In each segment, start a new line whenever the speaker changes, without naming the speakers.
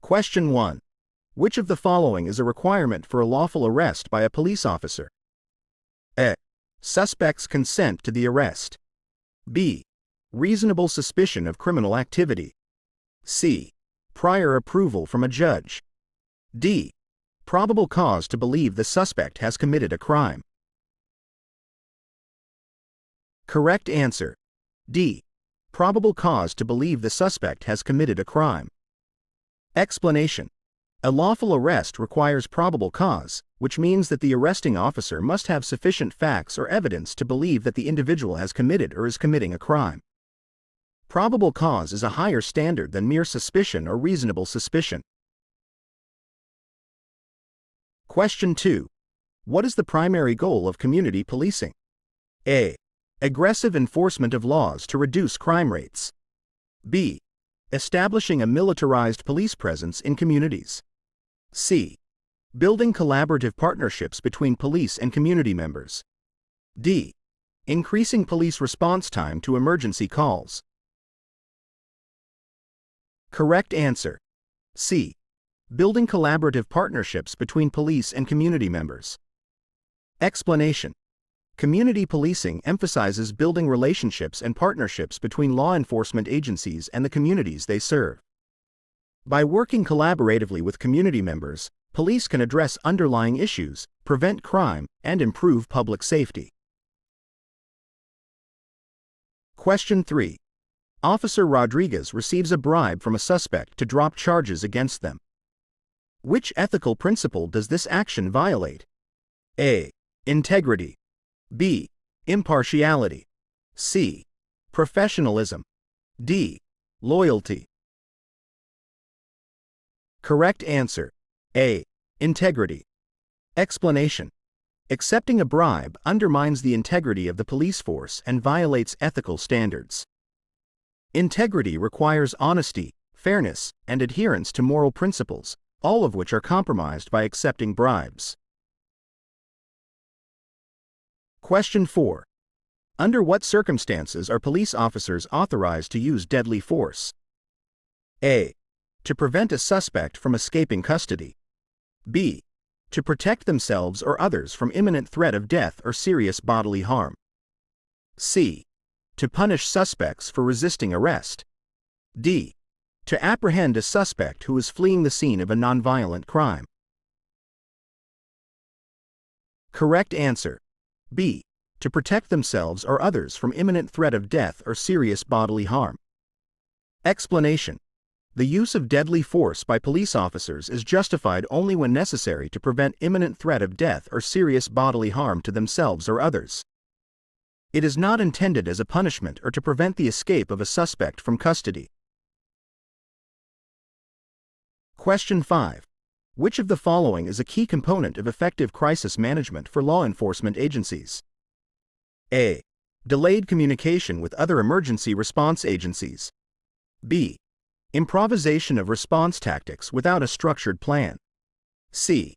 Question 1. Which of the following is a requirement for a lawful arrest by a police officer? A. Suspect's consent to the arrest. B. Reasonable suspicion of criminal activity. C. Prior approval from a judge. D. Probable cause to believe the suspect has committed a crime. Correct answer. D. Probable cause to believe the suspect has committed a crime. Explanation. A lawful arrest requires probable cause, which means that the arresting officer must have sufficient facts or evidence to believe that the individual has committed or is committing a crime. Probable cause is a higher standard than mere suspicion or reasonable suspicion. Question 2. What is the primary goal of community policing? A. Aggressive enforcement of laws to reduce crime rates. B. Establishing a militarized police presence in communities. C. Building collaborative partnerships between police and community members. D. Increasing police response time to emergency calls. Correct answer. C. Building collaborative partnerships between police and community members. Explanation. Community policing emphasizes building relationships and partnerships between law enforcement agencies and the communities they serve. By working collaboratively with community members, police can address underlying issues, prevent crime, and improve public safety. Question 3. Officer Rodriguez receives a bribe from a suspect to drop charges against them. Which ethical principle does this action violate? A. Integrity. B. Impartiality. C. Professionalism. D. Loyalty. Correct answer. A. Integrity. Explanation. Accepting a bribe undermines the integrity of the police force and violates ethical standards. Integrity requires honesty, fairness, and adherence to moral principles, all of which are compromised by accepting bribes. Question 4. Under what circumstances are police officers authorized to use deadly force? A. To prevent a suspect from escaping custody. B. To protect themselves or others from imminent threat of death or serious bodily harm. C. To punish suspects for resisting arrest. D. To apprehend a suspect who is fleeing the scene of a nonviolent crime. Correct answer. B. To protect themselves or others from imminent threat of death or serious bodily harm. Explanation. The use of deadly force by police officers is justified only when necessary to prevent imminent threat of death or serious bodily harm to themselves or others. It is not intended as a punishment or to prevent the escape of a suspect from custody. Question 5. Which of the following is a key component of effective crisis management for law enforcement agencies? A. Delayed communication with other emergency response agencies. B. Improvisation of response tactics without a structured plan. C.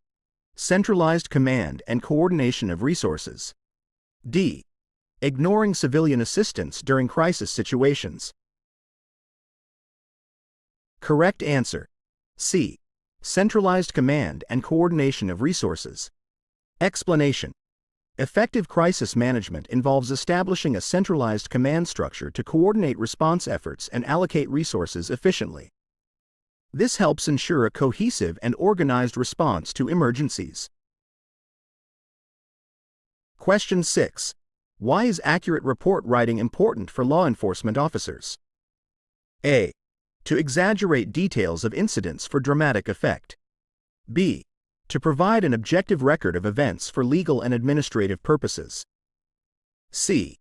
Centralized command and coordination of resources. D. Ignoring civilian assistance during crisis situations. Correct answer. C. Centralized command and coordination of resources. Explanation. Effective crisis management involves establishing a centralized command structure to coordinate response efforts and allocate resources efficiently. This helps ensure a cohesive and organized response to emergencies. Question 6. Why is accurate report writing important for law enforcement officers? A. To exaggerate details of incidents for dramatic effect. B. To provide an objective record of events for legal and administrative purposes. C.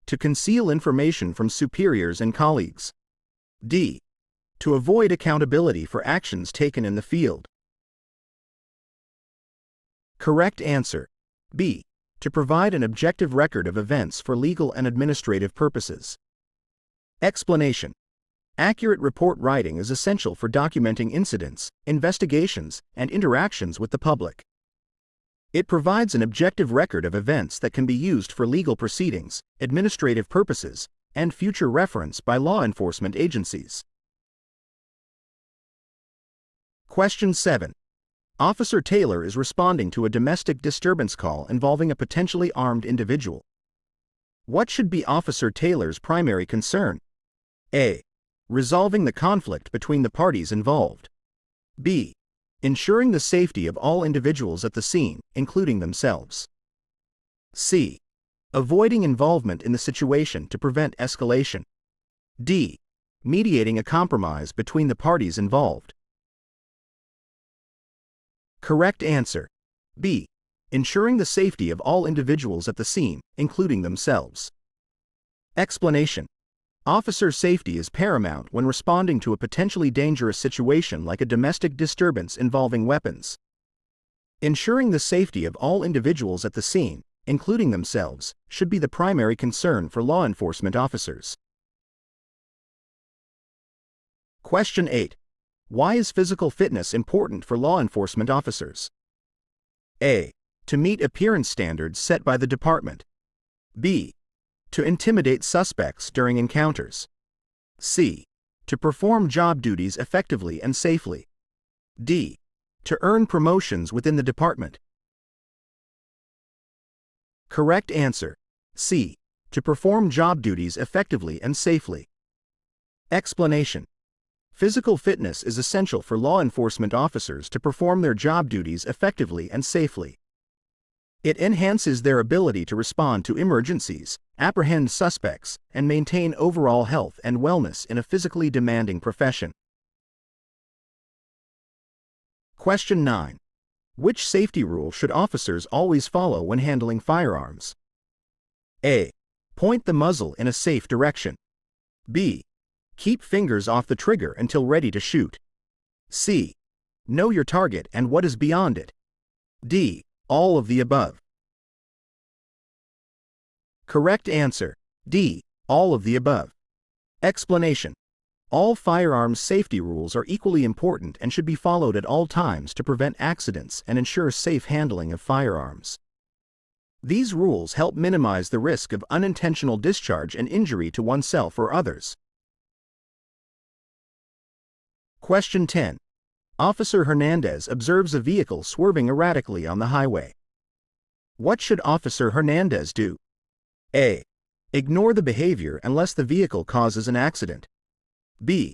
To conceal information from superiors and colleagues. D. To avoid accountability for actions taken in the field. Correct answer. B. To provide an objective record of events for legal and administrative purposes. Explanation. Accurate report writing is essential for documenting incidents, investigations, and interactions with the public. It provides an objective record of events that can be used for legal proceedings, administrative purposes, and future reference by law enforcement agencies. Question 7. Officer Taylor is responding to a domestic disturbance call involving a potentially armed individual. What should be Officer Taylor's primary concern? A. Resolving the conflict between the parties involved. B. Ensuring the safety of all individuals at the scene, including themselves. C. Avoiding involvement in the situation to prevent escalation. D. Mediating a compromise between the parties involved. Correct answer. B. Ensuring the safety of all individuals at the scene, including themselves. Explanation. Officer safety is paramount when responding to a potentially dangerous situation like a domestic disturbance involving weapons. Ensuring the safety of all individuals at the scene, including themselves, should be the primary concern for law enforcement officers. Question 8. Why is physical fitness important for law enforcement officers? A. To meet appearance standards set by the department. B. To intimidate suspects during encounters. C. To perform job duties effectively and safely. D. To earn promotions within the department. Correct answer. C. To perform job duties effectively and safely. Explanation. Physical fitness is essential for law enforcement officers to perform their job duties effectively and safely. It enhances their ability to respond to emergencies, apprehend suspects, and maintain overall health and wellness in a physically demanding profession. Question 9. Which safety rule should officers always follow when handling firearms? A. Point the muzzle in a safe direction. B. Keep fingers off the trigger until ready to shoot. C. Know your target and what is beyond it. D. All of the above. Correct answer. D. All of the above. Explanation. All firearms safety rules are equally important and should be followed at all times to prevent accidents and ensure safe handling of firearms. These rules help minimize the risk of unintentional discharge and injury to oneself or others. Question 10. Officer Hernandez observes a vehicle swerving erratically on the highway. What should Officer Hernandez do? A. Ignore the behavior unless the vehicle causes an accident. B.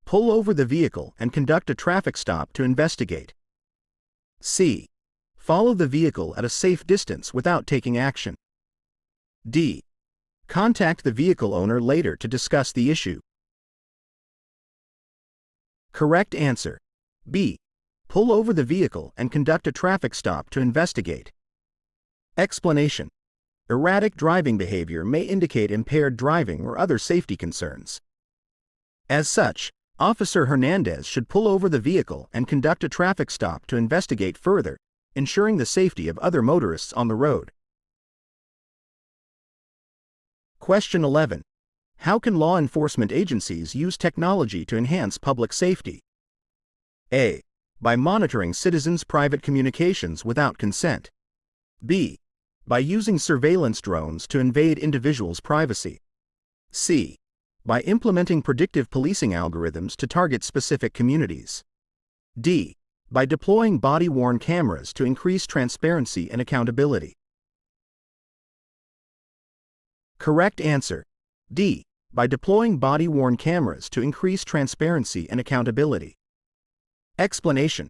Pull over the vehicle and conduct a traffic stop to investigate. C. Follow the vehicle at a safe distance without taking action. D. Contact the vehicle owner later to discuss the issue. Correct answer. B. Pull over the vehicle and conduct a traffic stop to investigate. Explanation. Erratic driving behavior may indicate impaired driving or other safety concerns. As such, Officer Hernandez should pull over the vehicle and conduct a traffic stop to investigate further, ensuring the safety of other motorists on the road. Question 11. How can law enforcement agencies use technology to enhance public safety? A. By monitoring citizens' private communications without consent. B. By using surveillance drones to invade individuals' privacy. C. By implementing predictive policing algorithms to target specific communities. D. By deploying body-worn cameras to increase transparency and accountability. Correct answer. D. By deploying body-worn cameras to increase transparency and accountability. Explanation.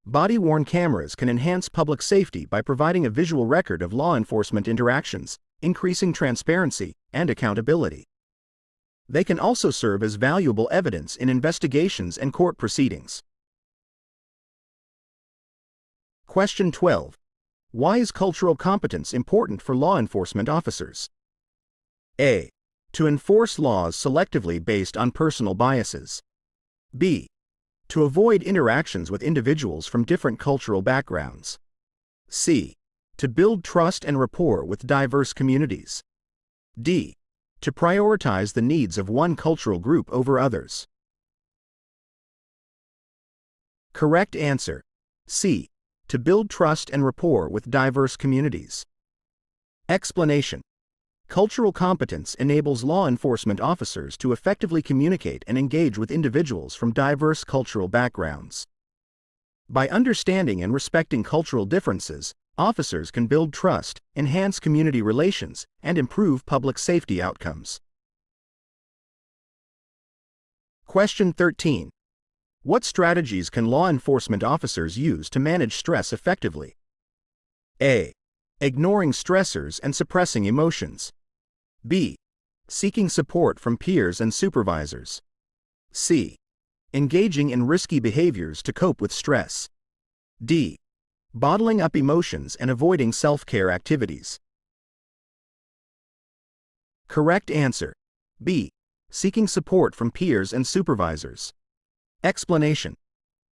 Body-worn cameras can enhance public safety by providing a visual record of law enforcement interactions, increasing transparency and accountability. They can also serve as valuable evidence in investigations and court proceedings. Question 12. Why is cultural competence important for law enforcement officers? A. To enforce laws selectively based on personal biases. B. To avoid interactions with individuals from different cultural backgrounds. C. To build trust and rapport with diverse communities. D. To prioritize the needs of one cultural group over others. Correct answer. C. To build trust and rapport with diverse communities. Explanation. Cultural competence enables law enforcement officers to effectively communicate and engage with individuals from diverse cultural backgrounds. By understanding and respecting cultural differences, officers can build trust, enhance community relations, and improve public safety outcomes. Question 13. What strategies can law enforcement officers use to manage stress effectively? A. Ignoring stressors and suppressing emotions. B. Seeking support from peers and supervisors. C. Engaging in risky behaviors to cope with stress. D. Bottling up emotions and avoiding self-care activities. Correct answer. B. Seeking support from peers and supervisors. Explanation.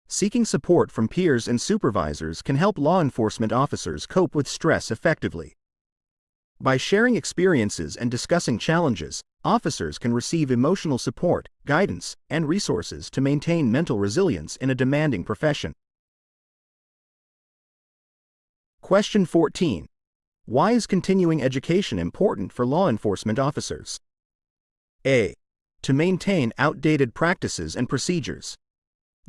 Seeking support from peers and supervisors can help law enforcement officers cope with stress effectively. By sharing experiences and discussing challenges, officers can receive emotional support, guidance, and resources to maintain mental resilience in a demanding profession. Question 14. Why is continuing education important for law enforcement officers? A. To maintain outdated practices and procedures.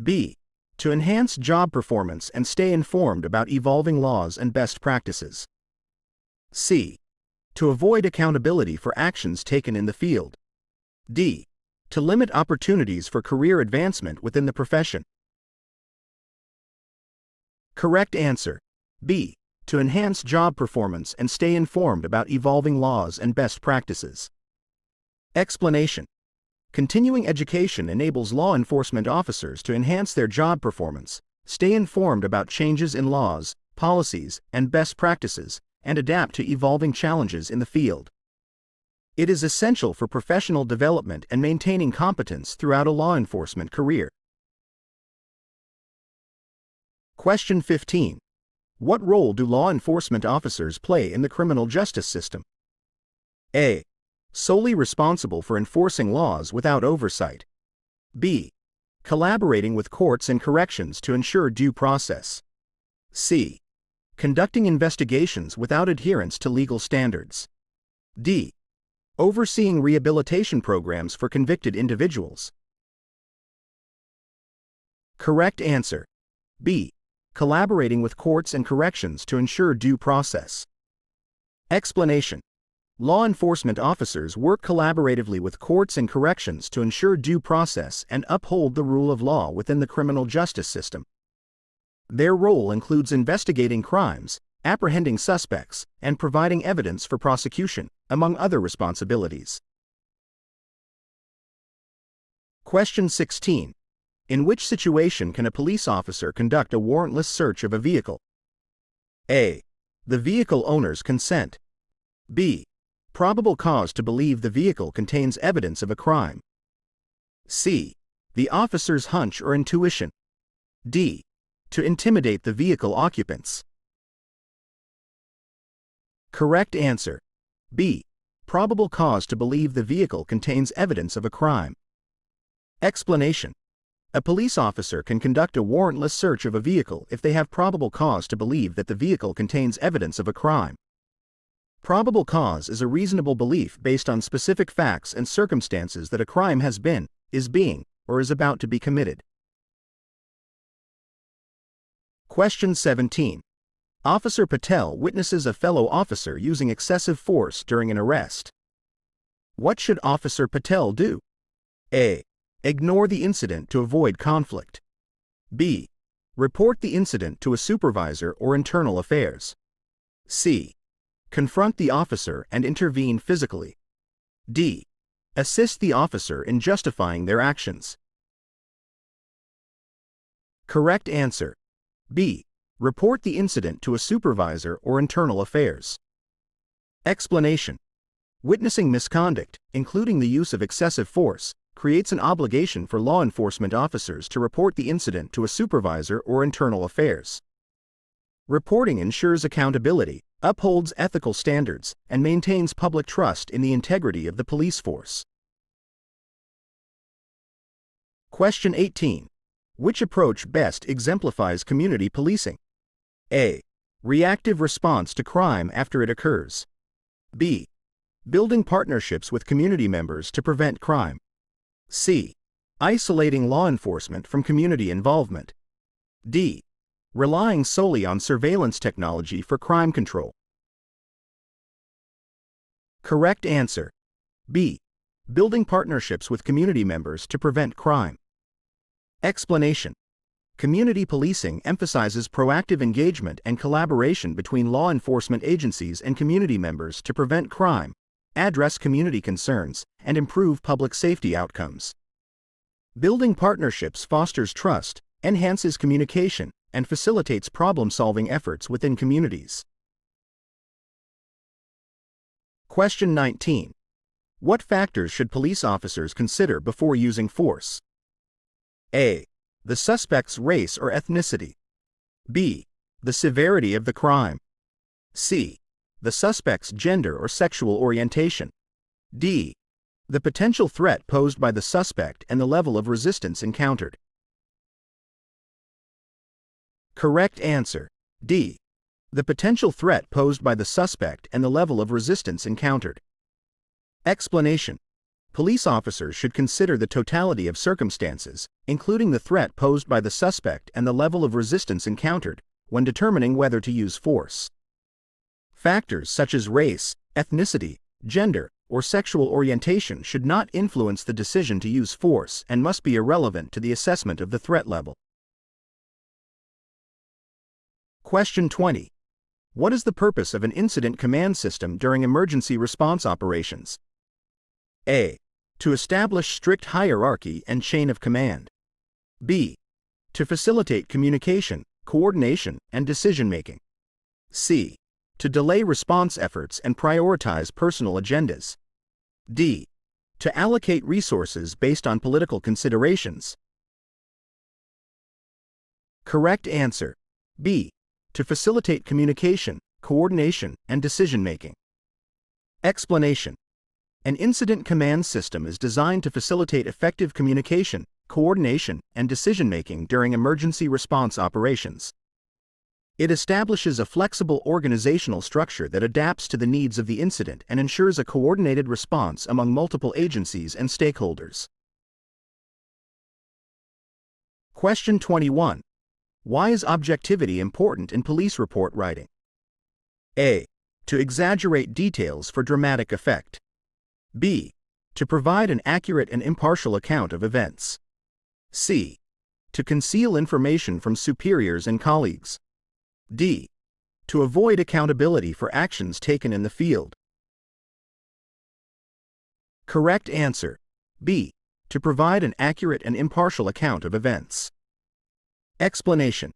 B. To enhance job performance and stay informed about evolving laws and best practices. C. To avoid accountability for actions taken in the field. D. To limit opportunities for career advancement within the profession. Correct answer. B. To enhance job performance and stay informed about evolving laws and best practices. Explanation. Continuing education enables law enforcement officers to enhance their job performance, stay informed about changes in laws, policies, and best practices, and adapt to evolving challenges in the field. It is essential for professional development and maintaining competence throughout a law enforcement career. Question 15. What role do law enforcement officers play in the criminal justice system? A. Solely responsible for enforcing laws without oversight. B. Collaborating with courts and corrections to ensure due process. C. Conducting investigations without adherence to legal standards. D. Overseeing rehabilitation programs for convicted individuals. Correct answer. B. Collaborating with courts and corrections to ensure due process. Explanation. Law enforcement officers work collaboratively with courts and corrections to ensure due process and uphold the rule of law within the criminal justice system. Their role includes investigating crimes, apprehending suspects, and providing evidence for prosecution, among other responsibilities. Question 16. In which situation can a police officer conduct a warrantless search of a vehicle? A. The vehicle owner's consent. B. Probable cause to believe the vehicle contains evidence of a crime. C. The officer's hunch or intuition. D. To intimidate the vehicle occupants. Correct answer. B. Probable cause to believe the vehicle contains evidence of a crime. Explanation. A police officer can conduct a warrantless search of a vehicle if they have probable cause to believe that the vehicle contains evidence of a crime. Probable cause is a reasonable belief based on specific facts and circumstances that a crime has been, is being, or is about to be committed. Question 17. Officer Patel witnesses a fellow officer using excessive force during an arrest. What should Officer Patel do? A. Ignore the incident to avoid conflict. B. Report the incident to a supervisor or internal affairs. C. Confront the officer and intervene physically. D. Assist the officer in justifying their actions. Correct answer. B. Report the incident to a supervisor or internal affairs. Explanation. Witnessing misconduct, including the use of excessive force, creates an obligation for law enforcement officers to report the incident to a supervisor or internal affairs. Reporting ensures accountability, upholds ethical standards, and maintains public trust in the integrity of the police force. Question 18. Which approach best exemplifies community policing? A. Reactive response to crime after it occurs. B. Building partnerships with community members to prevent crime. C. Isolating law enforcement from community involvement. D. relying solely on surveillance technology for crime control. Correct answer. B. Building partnerships with community members to prevent crime. Explanation. Community policing emphasizes proactive engagement and collaboration between law enforcement agencies and community members to prevent crime, address community concerns, and improve public safety outcomes. Building partnerships fosters trust, enhances communication, and facilitates problem-solving efforts within communities. Question 19. What factors should police officers consider before using force? A. The suspect's race or ethnicity. B. The severity of the crime. C. The suspect's gender or sexual orientation. D. The potential threat posed by the suspect and the level of resistance encountered. Correct answer. D. The potential threat posed by the suspect and the level of resistance encountered. Explanation. Police officers should consider the totality of circumstances, including the threat posed by the suspect and the level of resistance encountered, when determining whether to use force. Factors such as race, ethnicity, gender, or sexual orientation should not influence the decision to use force and must be irrelevant to the assessment of the threat level. Question 20. What is the purpose of an incident command system during emergency response operations? A. To establish strict hierarchy and chain of command. B. To facilitate communication, coordination, and decision-making. C. To delay response efforts and prioritize personal agendas. D. To allocate resources based on political considerations. Correct answer. B. To facilitate communication, coordination, and decision-making. Explanation. An incident command system is designed to facilitate effective communication, coordination, and decision-making during emergency response operations. It establishes a flexible organizational structure that adapts to the needs of the incident and ensures a coordinated response among multiple agencies and stakeholders. Question 21. Why is objectivity important in police report writing? A. To exaggerate details for dramatic effect. B. To provide an accurate and impartial account of events. C. To conceal information from superiors and colleagues. D. To avoid accountability for actions taken in the field. Correct answer. B. To provide an accurate and impartial account of events. Explanation.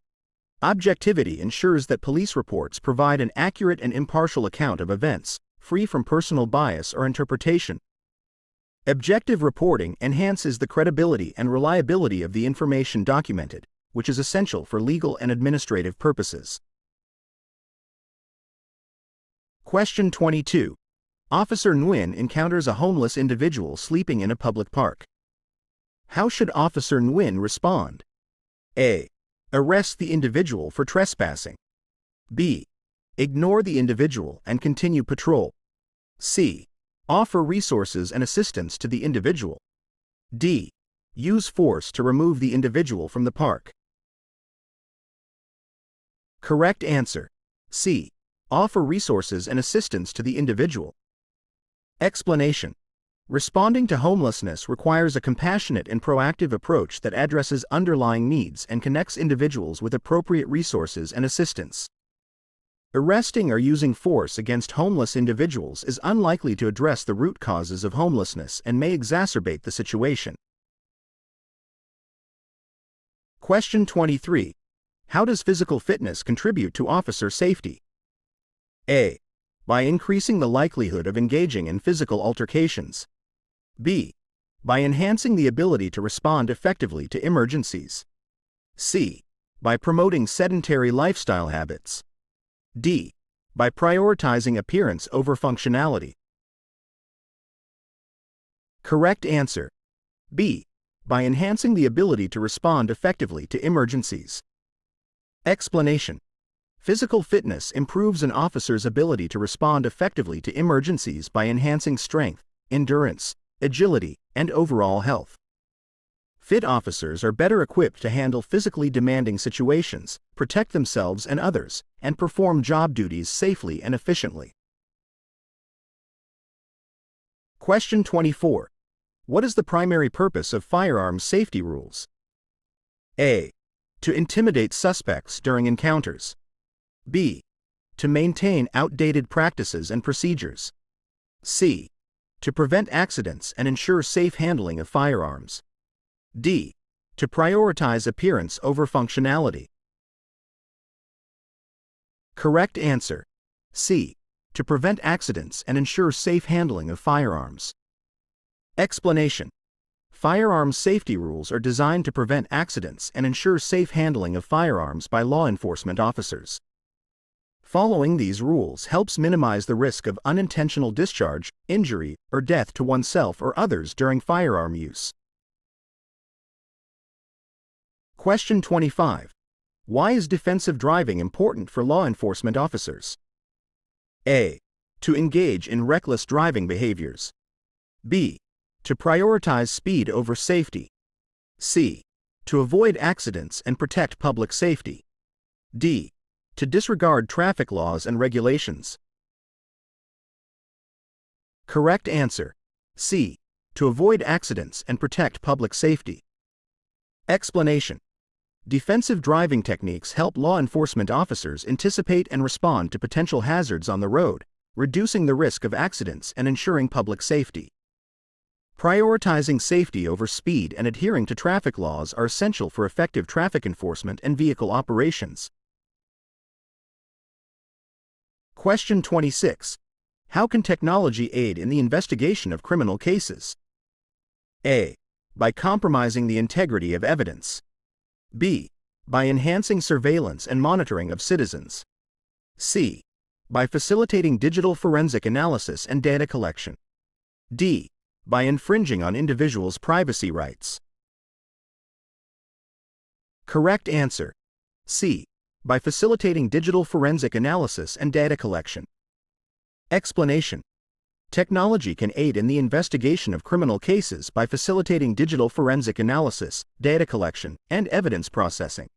Objectivity ensures that police reports provide an accurate and impartial account of events, free from personal bias or interpretation. Objective reporting enhances the credibility and reliability of the information documented, which is essential for legal and administrative purposes. Question 22. Officer Nguyen encounters a homeless individual sleeping in a public park. How should Officer Nguyen respond? A. Arrest the individual for trespassing. B. Ignore the individual and continue patrol. C. Offer resources and assistance to the individual. D. Use force to remove the individual from the park. Correct answer. C. Offer resources and assistance to the individual. Explanation. Responding to homelessness requires a compassionate and proactive approach that addresses underlying needs and connects individuals with appropriate resources and assistance. Arresting or using force against homeless individuals is unlikely to address the root causes of homelessness and may exacerbate the situation. Question 23. How does physical fitness contribute to officer safety? A. By increasing the likelihood of engaging in physical altercations. B. By enhancing the ability to respond effectively to emergencies. C. By promoting sedentary lifestyle habits. D. By prioritizing appearance over functionality. Correct answer. B. By enhancing the ability to respond effectively to emergencies. Explanation. Physical fitness improves an officer's ability to respond effectively to emergencies by enhancing strength, endurance, agility, and overall health. Fit officers are better equipped to handle physically demanding situations, protect themselves and others, and perform job duties safely and efficiently. Question 24. What is the primary purpose of firearms safety rules? A. To intimidate suspects during encounters. B. To maintain outdated practices and procedures. C. To prevent accidents and ensure safe handling of firearms. D. To prioritize appearance over functionality. Correct answer. C. To prevent accidents and ensure safe handling of firearms. Explanation. Firearms safety rules are designed to prevent accidents and ensure safe handling of firearms by law enforcement officers. Following these rules helps minimize the risk of unintentional discharge, injury, or death to oneself or others during firearm use. Question 25. Why is defensive driving important for law enforcement officers? A. To engage in reckless driving behaviors. B. To prioritize speed over safety. C. To avoid accidents and protect public safety. D. To disregard traffic laws and regulations. Correct answer. C. To avoid accidents and protect public safety. Explanation. Defensive driving techniques help law enforcement officers anticipate and respond to potential hazards on the road, reducing the risk of accidents and ensuring public safety. Prioritizing safety over speed and adhering to traffic laws are essential for effective traffic enforcement and vehicle operations. Question 26. How can technology aid in the investigation of criminal cases? A. By compromising the integrity of evidence. B. By enhancing surveillance and monitoring of citizens. C. By facilitating digital forensic analysis and data collection. D. By infringing on individuals' privacy rights. Correct answer. C. By facilitating digital forensic analysis and data collection. Explanation. Technology can aid in the investigation of criminal cases by facilitating digital forensic analysis, data collection, and evidence processing.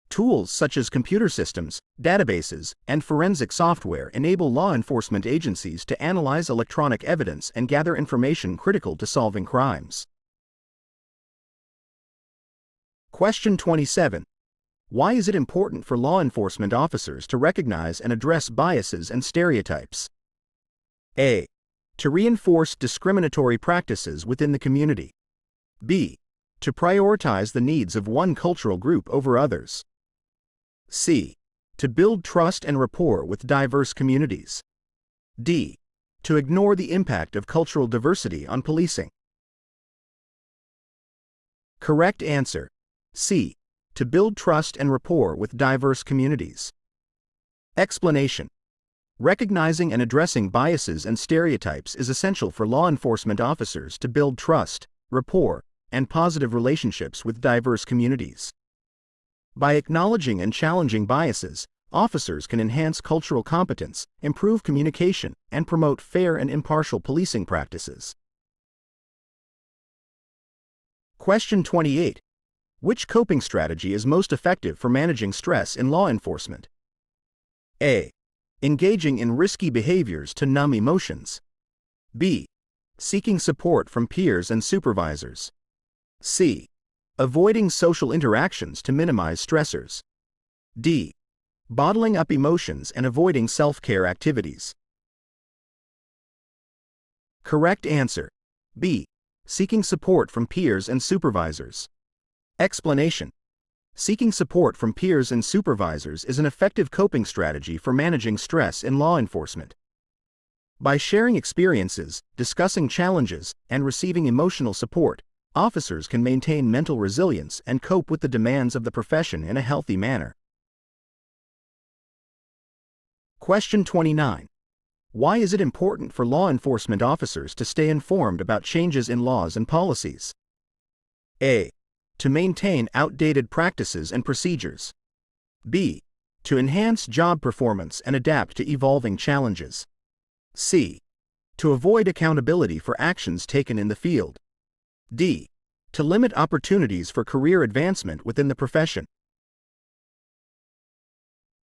Tools such as computer systems, databases, and forensic software enable law enforcement agencies to analyze electronic evidence and gather information critical to solving crimes. Question 27. Why is it important for law enforcement officers to recognize and address biases and stereotypes? A. To reinforce discriminatory practices within the community. B. To prioritize the needs of one cultural group over others. C. To build trust and rapport with diverse communities. D. To ignore the impact of cultural diversity on policing. Correct answer. C. To build trust and rapport with diverse communities. Explanation. Recognizing and addressing biases and stereotypes is essential for law enforcement officers to build trust, rapport, and positive relationships with diverse communities. By acknowledging and challenging biases, officers can enhance cultural competence, improve communication, and promote fair and impartial policing practices. Question 28. Which coping strategy is most effective for managing stress in law enforcement? A. Engaging in risky behaviors to numb emotions. B. Seeking support from peers and supervisors. C. Avoiding social interactions to minimize stressors. D. Bottling up emotions and avoiding self-care activities. Correct answer. B. Seeking support from peers and supervisors. Explanation. Seeking support from peers and supervisors is an effective coping strategy for managing stress in law enforcement. By sharing experiences, discussing challenges, and receiving emotional support, officers can maintain mental resilience and cope with the demands of the profession in a healthy manner. Question 29. Why is it important for law enforcement officers to stay informed about changes in laws and policies? A. To maintain outdated practices and procedures. B. To enhance job performance and adapt to evolving challenges. C. To avoid accountability for actions taken in the field. D. To limit opportunities for career advancement within the profession.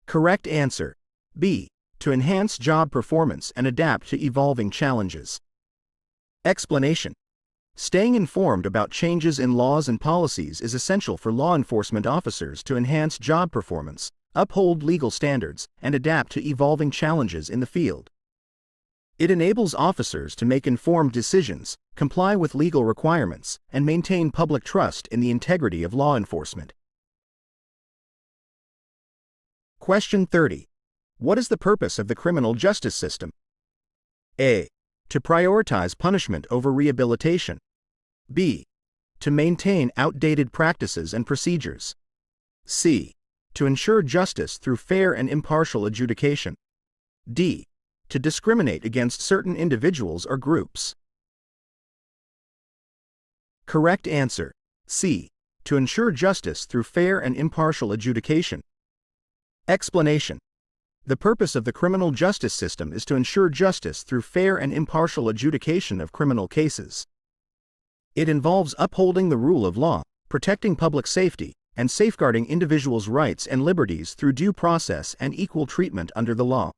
Correct answer. B. To enhance job performance and adapt to evolving challenges. Explanation. Staying informed about changes in laws and policies is essential for law enforcement officers to enhance job performance, uphold legal standards, and adapt to evolving challenges in the field. It enables officers to make informed decisions, comply with legal requirements, and maintain public trust in the integrity of law enforcement. Question 30. What is the purpose of the criminal justice system? A. To prioritize punishment over rehabilitation. B. To maintain outdated practices and procedures. C. To ensure justice through fair and impartial adjudication. D. To discriminate against certain individuals or groups. Correct answer. C. To ensure justice through fair and impartial adjudication. Explanation. The purpose of the criminal justice system is to ensure justice through fair and impartial adjudication of criminal cases. It involves upholding the rule of law, protecting public safety, and safeguarding individuals' rights and liberties through due process and equal treatment under the law.